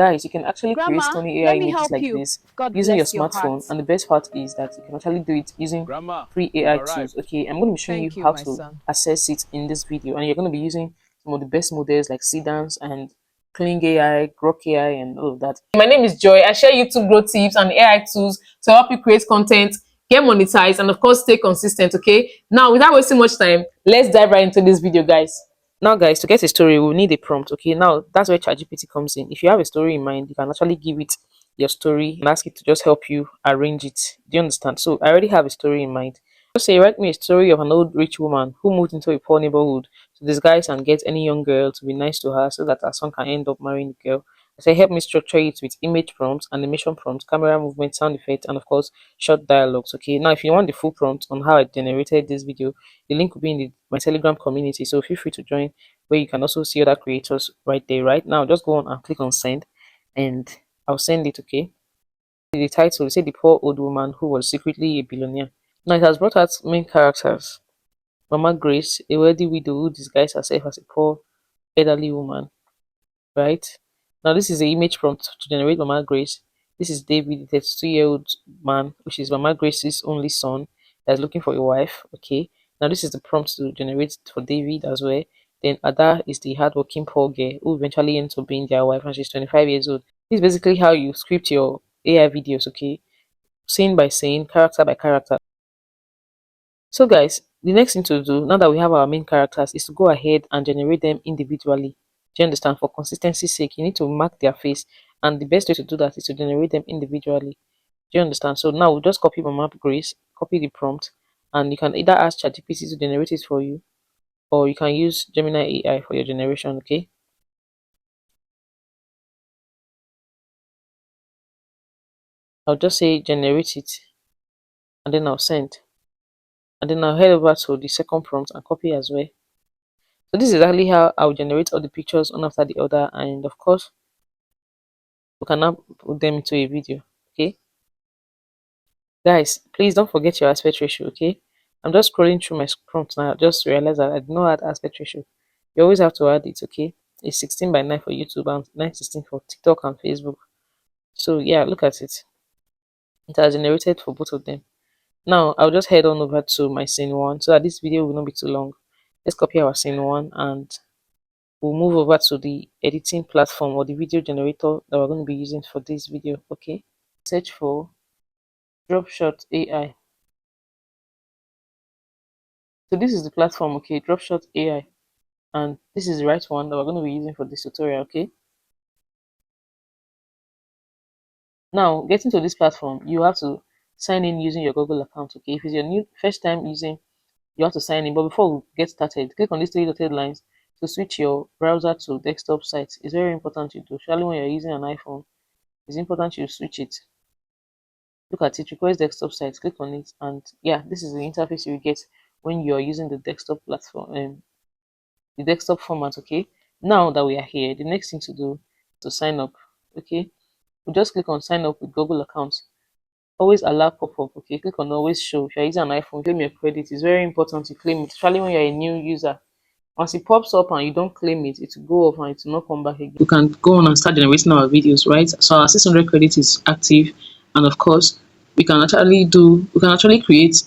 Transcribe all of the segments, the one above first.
Guys, you can actually create Grandma, stunning AI let me images help like you. this God using your bless your heart. smartphone, and the best part is that you can actually do it using Grandma, free we've AI tools. arrived. Okay, I'm going to be showing you Thank you, how my to son. access it in this video, and you're going to be using some of the best models like Seedance and Kling AI, Grok AI, and all of that. My name is Joy. I share YouTube growth tips and AI tools to help you create content, get monetized, and of course stay consistent. Okay, now without wasting much time, let's dive right into this video, guys. Now, guys, to get a story, we'll need a prompt. Okay, now that's where ChatGPT comes in. If you have a story in mind, you can actually give it your story and ask it to just help you arrange it. Do you understand? So I already have a story in mind. Just say, write me a story of an old rich woman who moved into a poor neighborhood to disguise and get any young girl to be nice to her so that her son can end up marrying the girl. I say, help me structure it with image prompts, animation prompts, camera movement, sound effects, and of course, short dialogues. Okay, now if you want the full prompt on how I generated this video, the link will be in my Telegram community. So feel free to join, where you can also see other creators right there. Right now, just go on and click on send, and I'll send it. Okay, the title say the poor old woman who was secretly a billionaire. Now it has brought out main characters: Mama Grace, a wealthy widow who disguised herself as a poor elderly woman. Right now, this is the image prompt to generate Mama Grace. This is David, the 32-year-old man, which is Mama Grace's only son, that's looking for a wife. Okay, now this is the prompt to generate for David as well. Then Ada is the hardworking poor girl who eventually ends up being their wife, and she's 25 years old. This is basically how you script your AI videos. Okay, scene by scene, character by character. So guys, the next thing to do now that we have our main characters is to go ahead and generate them individually. Do you understand? For consistency's sake, you need to mark their face, and the best way to do that is to generate them individually. Do you understand? So now we'll just copy my map Grace, copy the prompt, and you can either ask ChatGPT to generate it for you, or you can use Gemini AI for your generation. Okay. I'll just say generate it, and then I'll send, and then I'll head over to the second prompt and copy as well. So this is exactly how I'll generate all the pictures one after the other, and of course we can now put them into a video. Okay, guys, please don't forget your aspect ratio. Okay, I'm just scrolling through my prompt now. I just realized that I did not add aspect ratio. You always have to add it. Okay, it's 16 by 9 for YouTube and 916 for TikTok and Facebook. So yeah, look at it. It has generated for both of them. Now I'll just head on over to my scene one so that this video will not be too long. Let's copy our scene one, and we'll move over to the editing platform or the video generator that we're going to be using for this video. Okay, search for Dropshot AI. So this is the platform. Okay, Dropshot AI, and this is the right one that we're going to be using for this tutorial. Okay, now getting to this platform, you have to sign in using your Google account. Okay, if it's your new first time using, you have to sign in. But before we get started, click on these three dotted lines to switch your browser to desktop site. It's very important you do, especially when you're using an iPhone. It's important you switch it. Look at it, request desktop site, click on it, and yeah, this is the interface you get when you're using the desktop platform, the desktop format. Okay, now that we are here, the next thing to do is to sign up. Okay, we just click on sign up with Google account. Always allow pop-up. Okay, click on always show. If you're using an iPhone, claim your credit. It's very important to claim it, especially when you're a new user. Once it pops up and you don't claim it, it will go off and it will not come back again. You can go on and start generating our videos, right? So our 600 credit is active, and of course, we can actually create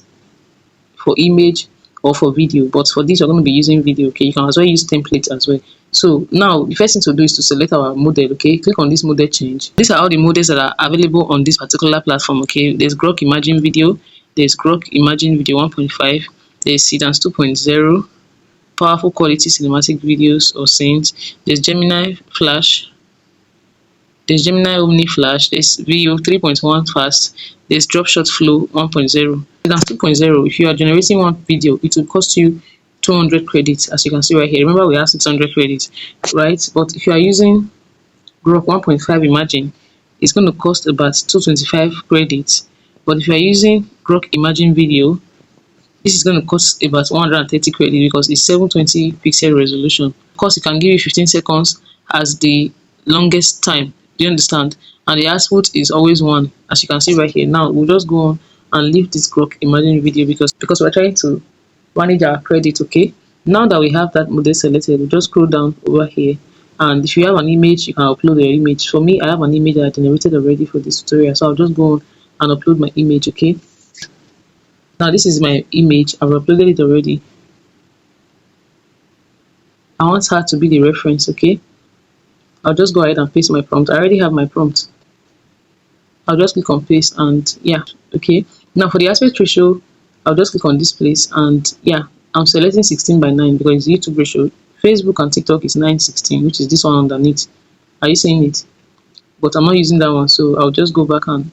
for image or for video, but for this, you're going to be using video. Okay, you can as well use templates as well. So now the first thing to do is to select our model. Okay, click on this model change. These are all the models that are available on this particular platform. Okay, there's Grok Imagine Video, there's Grok Imagine Video 1.5, there's Seedance 2.0, powerful quality cinematic videos or scenes. There's Gemini Flash, there's Gemini Omni Flash, there's Veo 3.1 Fast, there's Dropshot Flow 1.0. That's 2.0. If you are generating one video, it will cost you 200 credits, as you can see right here. Remember, we have 600 credits, right? But if you are using Grok 1.5 Imagine, it's going to cost about 225 credits. But if you are using Grok Imagine Video, this is going to cost about 130 credit because it's 720 pixel resolution. Of course, it can give you 15 seconds as the longest time. Do you understand? And the output is always one, as you can see right here. Now we'll just go on and leave this Grok Imagine Video because we're trying to manage our credit. Okay. Now that we have that model selected, we'll just scroll down over here And if you have an image, you can upload your image. For me, I have an image that I generated already for this tutorial, so I'll just go on and upload my image. Okay, now this is my image. I've uploaded it already. I want her to be the reference. Okay, I'll just go ahead and paste my prompt. I already have my prompt. I'll just click on paste, and yeah, okay. Now for the aspect ratio, I'll just click on this place, and yeah, I'm selecting 16:9 because it's YouTube ratio. Facebook and TikTok is 9:16, which is this one underneath. Are you seeing it? But I'm not using that one, so I'll just go back and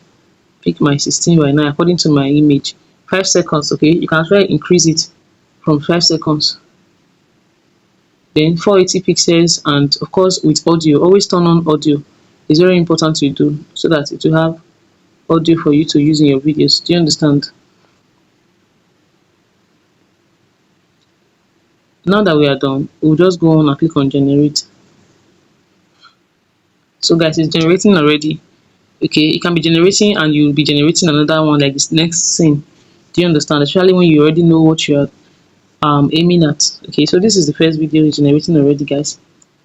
pick my 16:9 according to my image. 5 seconds, okay. You can try increase it from 5 seconds. Then 480 pixels, and of course with audio, always turn on audio. It's very important to do so that it will have audio for you to use in your videos. Do you understand? Now that we are done, we'll just go on and click on generate. So guys, it's generating already. Okay, it can be generating and you'll be generating another one like this next scene. Do you understand? Especially when you already know what you're aiming at. Okay, so this is the first video it's generating already, guys.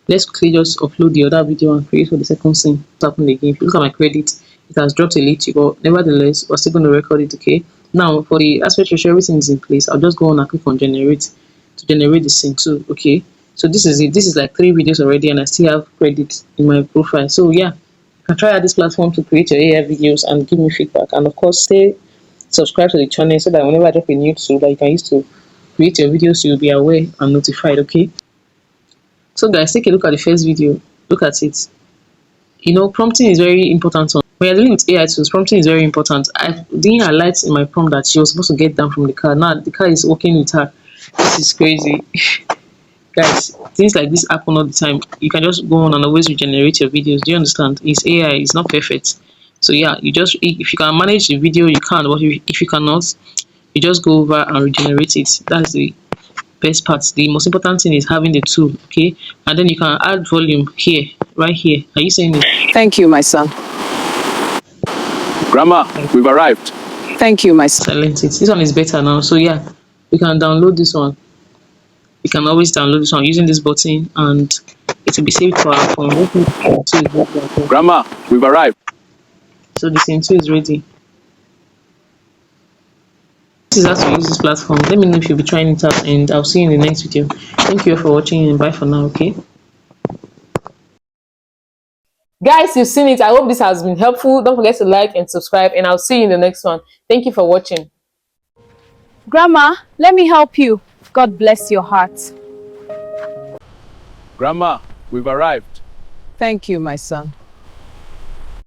Let's quickly just upload the other video and create for the second scene. What's happening again? If you look at my credit, it has dropped a little, but nevertheless, we're still going to record it. Okay, now for the aspect ratio, everything is in place. I'll just go on and click on generate to generate the scene too. Okay, so this is it. This is like 3 videos already, and I still have credit in my profile. So yeah, you can try out this platform to create your AI videos and give me feedback. And of course, stay subscribe to the channel so that whenever I drop a new tool that you can use to create your videos, you'll be aware and notified. Okay, so guys, take a look at the first video. Look at it. Prompting is very important. When you're dealing with AI tools, prompting is very important. I didn't highlight in my prompt that she was supposed to get down from the car. Now the car is working with her. This is crazy. Guys, things like this happen all the time. You can just go on and always regenerate your videos. Do you understand? It's AI, it's not perfect. So yeah, you just, if you can manage the video, you can. But if you cannot, you just go over and regenerate it. That's the best part. The most important thing is having the tool. Okay, and then you can add volume here, right here. Are you saying it? Thank you, my son. Grandma, we've arrived. Thank you, my son. Silence it. This one is better now. So yeah, we can download this one. You can always download this one using this button, and it will be saved to our phone. Grandma, we've arrived. So the scene 2 is ready. This is how to use this platform. Let me know if you'll be trying it out, and I'll see you in the next video. Thank you for watching, and bye for now. Okay. Guys, you've seen it. I hope this has been helpful. Don't forget to like and subscribe, and I'll see you in the next one. Thank you for watching. Grandma, let me help you. God bless your heart. Grandma, we've arrived. Thank you, my son.